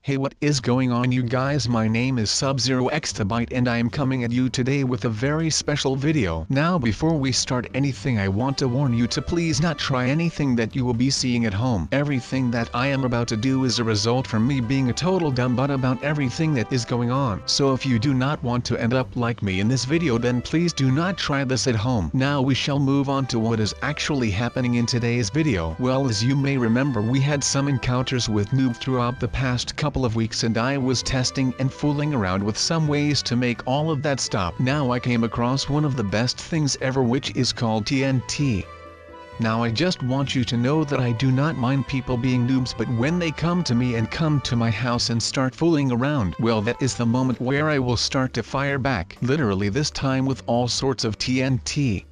Hey, what is going on, you guys? My name is Sub0xTbyte and I am coming at you today with a very special video. Now before we start anything, I want to warn you to please not try anything that you will be seeing at home. Everything that I am about to do is a result from me being a total dumb butt about everything that is going on. So if you do not want to end up like me in this video, then please do not try this at home. Now we shall move on to what is actually happening in today's video. Well, as you may remember, we had some encounters with NUKE throughout the past couple of weeks and I was testing and fooling around with some ways to make all of that stop. Now I came across one of the best things ever, which is called TNT. Now I just want you to know that I do not mind people being noobs, but when they come to me and come to my house and start fooling around, well, that is the moment where I will start to fire back. Literally, this time with all sorts of TNT.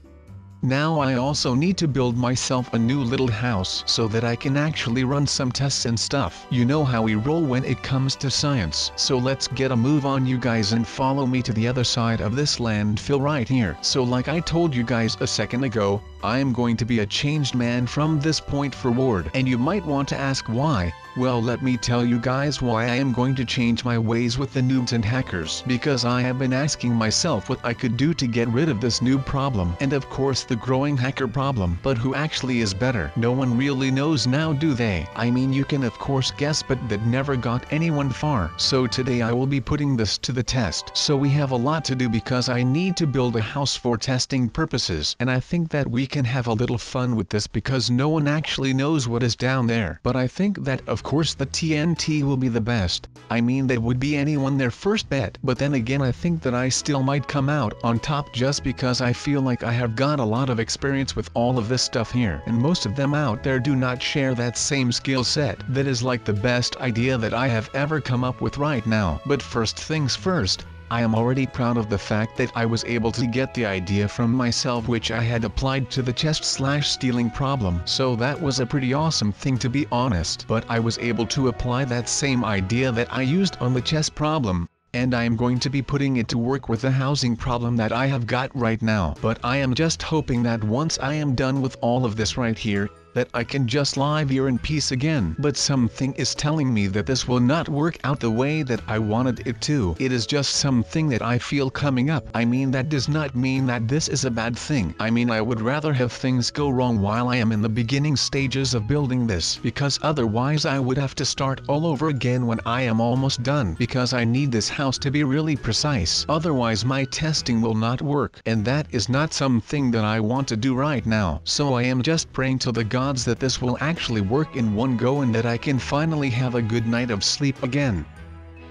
Now I also need to build myself a new little house so that I can actually run some tests and stuff. You know how we roll when it comes to science. So let's get a move on, you guys, and follow me to the other side of this landfill right here. So like I told you guys a second ago, I am going to be a changed man from this point forward. And you might want to ask why. Well, let me tell you guys why I am going to change my ways with the noobs and hackers. Because I have been asking myself what I could do to get rid of this noob problem, and of course the growing hacker problem. But who actually is better? No one really knows now, do they? I mean, you can of course guess, but that never got anyone far. So today I will be putting this to the test. So we have a lot to do because I need to build a house for testing purposes. And I think that we can have a little fun with this because no one actually knows what is down there. But I think that of course the TNT will be the best. I mean, that would be anyone their first bet. But then again, I think that I still might come out on top just because I feel like I have got a lot of experience with all of this stuff here. And most of them out there do not share that same skill set. That is like the best idea that I have ever come up with right now. But first things first, I am already proud of the fact that I was able to get the idea from myself, which I had applied to the chest/stealing problem. So that was a pretty awesome thing, to be honest. But I was able to apply that same idea that I used on the chest problem, and I am going to be putting it to work with the housing problem that I have got right now. But I am just hoping that once I am done with all of this right here, that I can just live here in peace again. But something is telling me that this will not work out the way that I wanted it to. It is just something that I feel coming up. I mean, that does not mean that this is a bad thing. I mean, I would rather have things go wrong while I am in the beginning stages of building this, because otherwise I would have to start all over again when I am almost done, because I need this house to be really precise. Otherwise my testing will not work, and that is not something that I want to do right now. So I am just praying to the gods that this will actually work in one go and that I can finally have a good night of sleep again.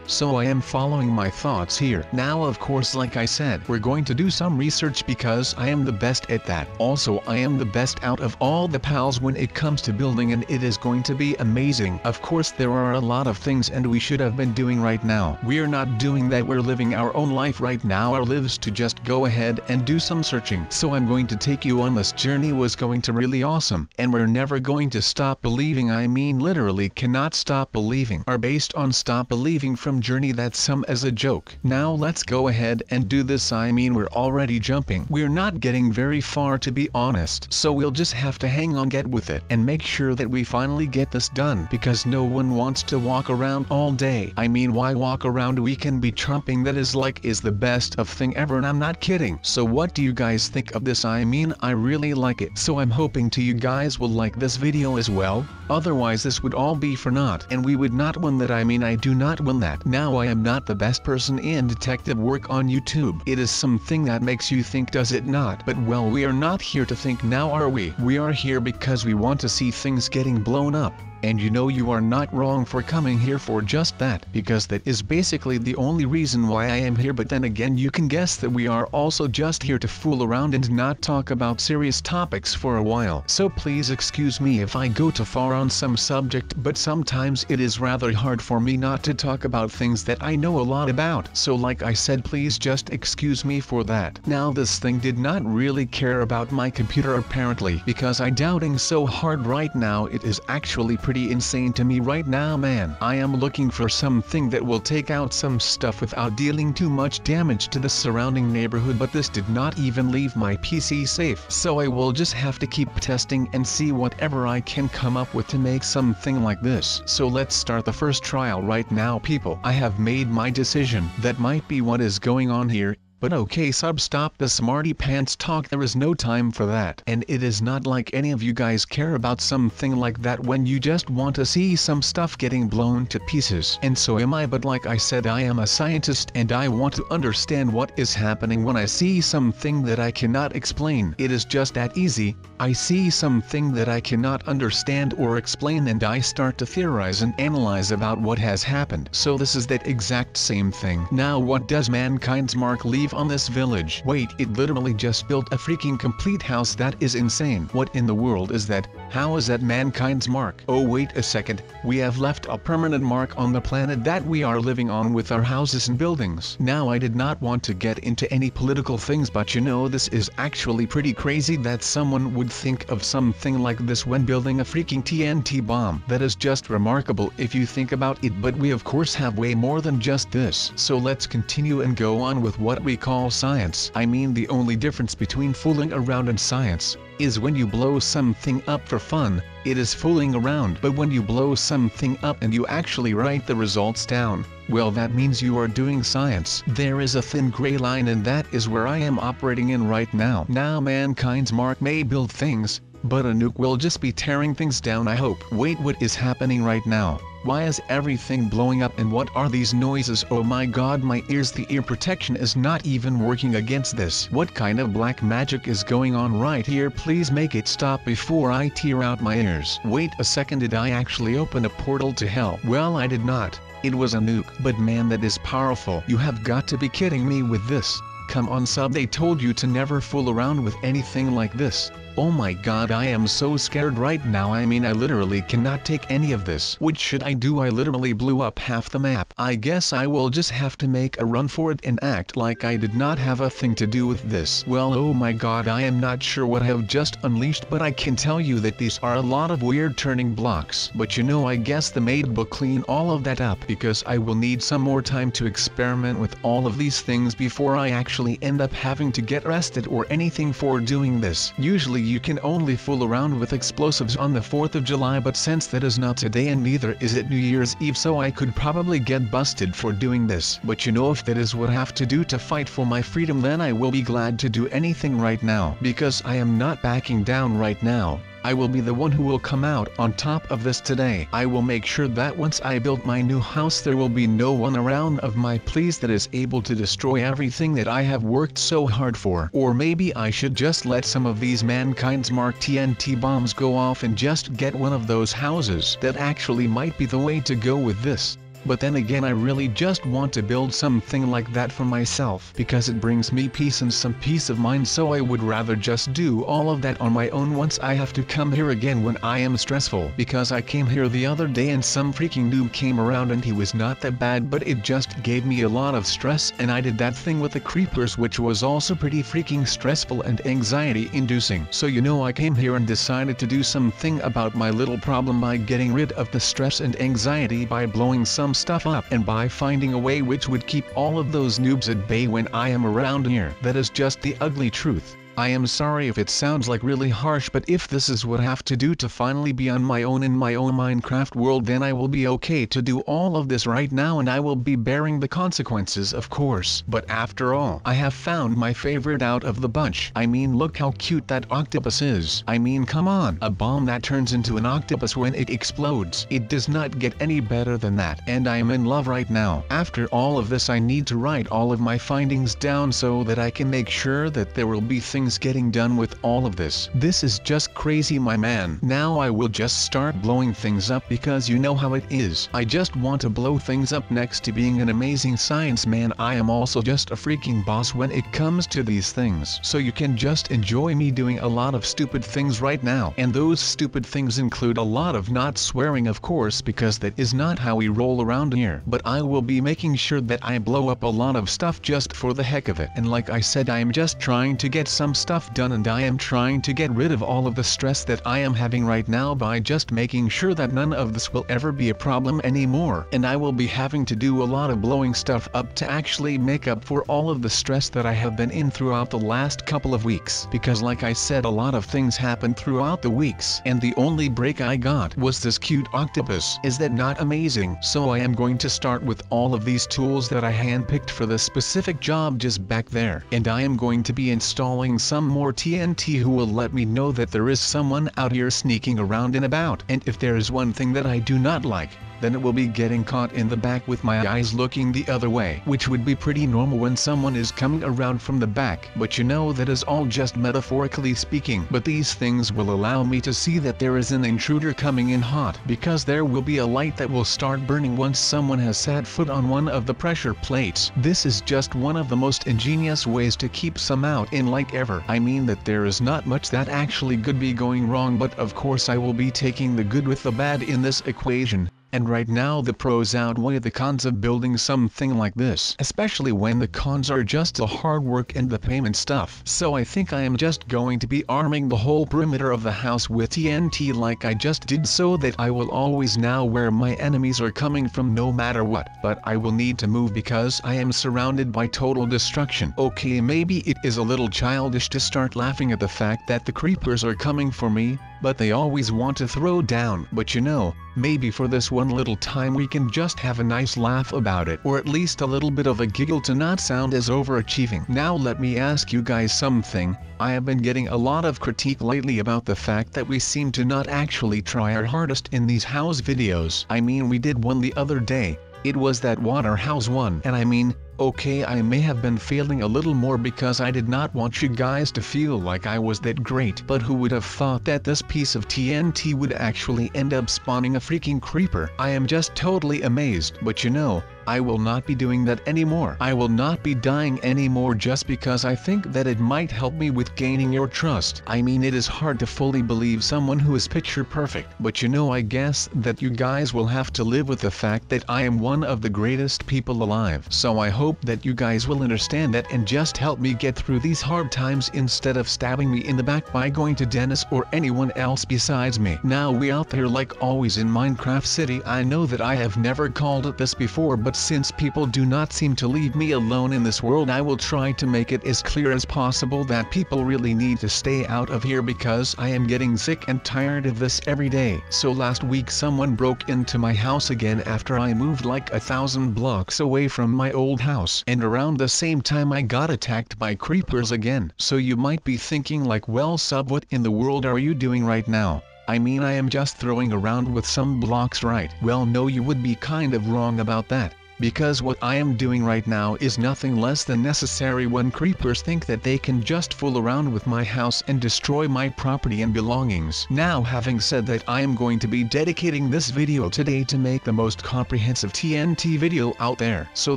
So I am following my thoughts here. Now of course, like I said, we're going to do some research because I am the best at that. Also, I am the best out of all the pals when it comes to building, and it is going to be amazing. Of course there are a lot of things and we should have been doing right now. We're not doing that. We're living our own life right now. Our lives to just go ahead and do some searching. So I'm going to take you on this journey. Was going to really awesome, and we're never going to stop believing. I mean, literally cannot stop believing. Are based on stop believing from journey. That's some as a joke. Now let's go ahead and do this. I mean, we're already jumping. We're not getting very far, to be honest. So we'll just have to hang on, get with it, and make sure that we finally get this done, because no one wants to walk around all day. I mean, why walk around? We can be trumping. That is the best of thing ever, and I'm not kidding. So what do you guys think of this? I mean, I really like it. So I'm hoping you guys will like this video as well. Otherwise this would all be for naught, and we would not win that. I mean, I do not win that. Now I am not the best person in detective work on YouTube. It is something that makes you think, does it not? But well, we are not here to think now, are we? We are here because we want to see things getting blown up. And you know, you are not wrong for coming here for just that, because that is basically the only reason why I am here. But then again, you can guess that we are also just here to fool around and not talk about serious topics for a while. So please excuse me if I go too far on some subject, but sometimes it is rather hard for me not to talk about things that I know a lot about. So like I said, please just excuse me for that. Now this thing did not really care about my computer apparently, because I'm doubting so hard right now. It is actually pretty pretty insane to me right now, man. I am looking for something that will take out some stuff without dealing too much damage to the surrounding neighborhood, but this did not even leave my PC safe. So I will just have to keep testing and see whatever I can come up with to make something like this. So let's start the first trial right now, people. I have made my decision. That might be what is going on here. But okay, stop the smarty pants talk, there is no time for that. And it is not like any of you guys care about something like that when you just want to see some stuff getting blown to pieces. And so am I, but like I said, I am a scientist and I want to understand what is happening when I see something that I cannot explain. It is just that easy. I see something that I cannot understand or explain and I start to theorize and analyze about what has happened. So this is that exact same thing. Now what does mankind's mark leave on this village? Wait, it literally just built a freaking complete house. That is insane. What in the world is that? How is that mankind's mark? Oh wait a second, we have left a permanent mark on the planet that we are living on with our houses and buildings. Now I did not want to get into any political things, but you know, this is actually pretty crazy that someone would think of something like this when building a freaking TNT bomb. That is just remarkable if you think about it, but we of course have way more than just this. So let's continue and go on with what we call science. I mean, the only difference between fooling around and science is when you blow something up for fun, it is fooling around. But when you blow something up and you actually write the results down, well, that means you are doing science. There is a thin gray line and that is where I am operating in right now. Now mankind's mark may build things, but a nuke will just be tearing things down, I hope. Wait, what is happening right now? Why is everything blowing up and what are these noises? Oh my god, my ears, the ear protection is not even working against this. What kind of black magic is going on right here? Please make it stop before I tear out my ears. Wait a second, did I actually open a portal to hell? Well, I did not. It was a nuke. But man, that is powerful. You have got to be kidding me with this. Come on sub, they told you to never fool around with anything like this. Oh my god, I am so scared right now. I mean, I literally cannot take any of this. What should I do? I literally blew up half the map. I guess I will just have to make a run for it and act like I did not have a thing to do with this. Well, oh my god, I am not sure what I have just unleashed, but I can tell you that these are a lot of weird turning blocks. But you know, I guess the maid will clean all of that up because I will need some more time to experiment with all of these things before I actually end up having to get arrested or anything for doing this. Usually you can only fool around with explosives on the 4th of July, but since that is not today and neither is it New Year's Eve, so I could probably get busted for doing this. But you know, if that is what I have to do to fight for my freedom, then I will be glad to do anything right now, because I am not backing down right now. I will be the one who will come out on top of this today. I will make sure that once I build my new house there will be no one around of my pleas that is able to destroy everything that I have worked so hard for. Or maybe I should just let some of these mankind's mark TNT bombs go off and just get one of those houses. That actually might be the way to go with this. But then again, I really just want to build something like that for myself because it brings me peace and some peace of mind, so I would rather just do all of that on my own once I have to come here again when I am stressful. Because I came here the other day and some freaking noob came around and he was not that bad, but it just gave me a lot of stress, and I did that thing with the creepers which was also pretty freaking stressful and anxiety inducing. So you know, I came here and decided to do something about my little problem by getting rid of the stress and anxiety by blowing some stuff up and by finding a way which would keep all of those noobs at bay when I am around here. That is just the ugly truth. I am sorry if it sounds like really harsh, but if this is what I have to do to finally be on my own in my own Minecraft world, then I will be okay to do all of this right now and I will be bearing the consequences, of course. But after all, I have found my favorite out of the bunch. I mean, look how cute that octopus is. I mean, come on, a bomb that turns into an octopus when it explodes. It does not get any better than that. And I am in love right now. After all of this, I need to write all of my findings down so that I can make sure that there will be things getting done with all of this. This is just crazy, my man. Now I will just start blowing things up because you know how it is. I just want to blow things up. Next to being an amazing science man, I am also just a freaking boss when it comes to these things. So you can just enjoy me doing a lot of stupid things right now. And those stupid things include a lot of not swearing, of course, because that is not how we roll around here. But I will be making sure that I blow up a lot of stuff just for the heck of it. And like I said, I am just trying to get some stuff done, and I am trying to get rid of all of the stress that I am having right now by just making sure that none of this will ever be a problem anymore. And I will be having to do a lot of blowing stuff up to actually make up for all of the stress that I have been in throughout the last couple of weeks. Because like I said, a lot of things happened throughout the weeks, and the only break I got was this cute octopus. Is that not amazing? So I am going to start with all of these tools that I handpicked for this specific job just back there, and I am going to be installing some more TNT who will let me know that there is someone out here sneaking around and about. And if there is one thing that I do not like, then it will be getting caught in the back with my eyes looking the other way, which would be pretty normal when someone is coming around from the back. But you know, that is all just metaphorically speaking. But these things will allow me to see that there is an intruder coming in hot, because there will be a light that will start burning once someone has set foot on one of the pressure plates. This is just one of the most ingenious ways to keep some out in light ever. I mean that there is not much that actually could be going wrong, but of course I will be taking the good with the bad in this equation. And right now the pros outweigh the cons of building something like this, especially when the cons are just the hard work and the payment stuff. So I think I am just going to be arming the whole perimeter of the house with TNT like I just did, so that I will always know where my enemies are coming from no matter what. But I will need to move because I am surrounded by total destruction. Okay, maybe it is a little childish to start laughing at the fact that the creepers are coming for me, but they always want to throw down. But you know, maybe for this one little time we can just have a nice laugh about it, or at least a little bit of a giggle to not sound as overachieving. Now let me ask you guys something. I have been getting a lot of critique lately about the fact that we seem to not actually try our hardest in these house videos. I mean, we did one the other day. It was that water house one, and I mean, okay, I may have been failing a little more because I did not want you guys to feel like I was that great, but who would have thought that this piece of TNT would actually end up spawning a freaking creeper? I am just totally amazed. But you know, I will not be doing that anymore. I will not be dying anymore just because I think that it might help me with gaining your trust. I mean, it is hard to fully believe someone who is picture perfect, but you know, I guess that you guys will have to live with the fact that I am one of the greatest people alive. So I hope that you guys will understand that and just help me get through these hard times instead of stabbing me in the back by going to Dennis or anyone else besides me. Now we out there like always in Minecraft City. I know that I have never called it this before, but since people do not seem to leave me alone in this world, I will try to make it as clear as possible that people really need to stay out of here, because I am getting sick and tired of this every day. So last week someone broke into my house again after I moved like 1,000 blocks away from my old house, and around the same time I got attacked by creepers again. So you might be thinking like, well sub, what in the world are you doing right now? I mean, I am just throwing around with some blocks, right? Well no, you would be kind of wrong about that. Because what I am doing right now is nothing less than necessary when creepers think that they can just fool around with my house and destroy my property and belongings. Now, having said that, I am going to be dedicating this video today to make the most comprehensive TNT video out there, so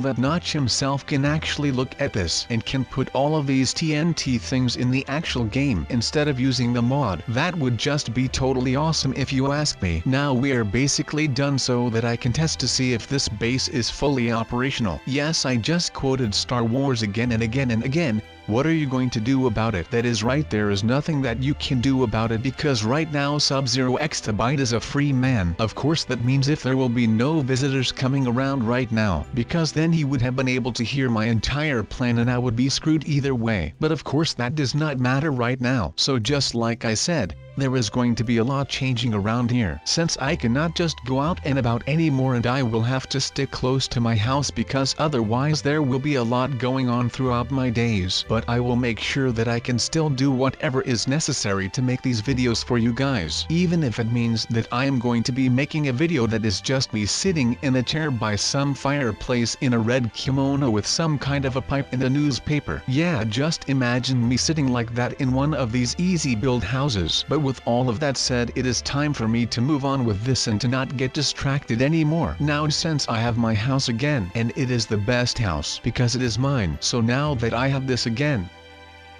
that Notch himself can actually look at this and can put all of these TNT things in the actual game instead of using the mod. That would just be totally awesome if you ask me. Now we are basically done, so that I can test to see if this base is fully operational. Yes, I just quoted Star Wars again and again and again. What are you going to do about it? That is right, there is nothing that you can do about it, because right now Sub-Zero Exabyte is a free man. Of course that means if there will be no visitors coming around right now, because then he would have been able to hear my entire plan and I would be screwed either way. But of course that does not matter right now. So just like I said, there is going to be a lot changing around here, since I cannot just go out and about anymore, and I will have to stick close to my house, because otherwise there will be a lot going on throughout my days. But I will make sure that I can still do whatever is necessary to make these videos for you guys, even if it means that I am going to be making a video that is just me sitting in a chair by some fireplace in a red kimono with some kind of a pipe and a newspaper. Yeah, just imagine me sitting like that in one of these easy build houses. But with all of that said, it is time for me to move on with this and to not get distracted anymore. Now, since I have my house again, and it is the best house because it is mine, so now that I have this again,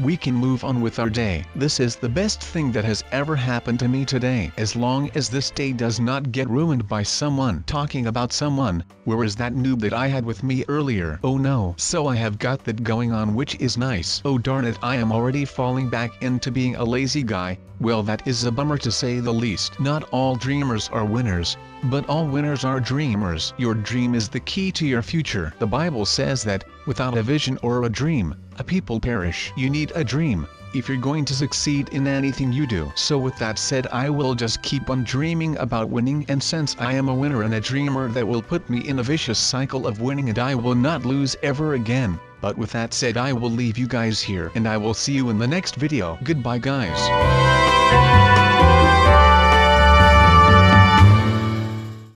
we can move on with our day. This is the best thing that has ever happened to me today. As long as this day does not get ruined by someone talking about someone. Where is that noob that I had with me earlier? Oh no. So I have got that going on, which is nice. Oh darn it, I am already falling back into being a lazy guy. Well, that is a bummer to say the least. Not all dreamers are winners, but all winners are dreamers. Your dream is the key to your future. The Bible says that, without a vision or a dream, a people perish. You need a dream if you're going to succeed in anything you do. So with that said, I will just keep on dreaming about winning, and since I am a winner and a dreamer, that will put me in a vicious cycle of winning, and I will not lose ever again. But with that said, I will leave you guys here, and I will see you in the next video. Goodbye guys.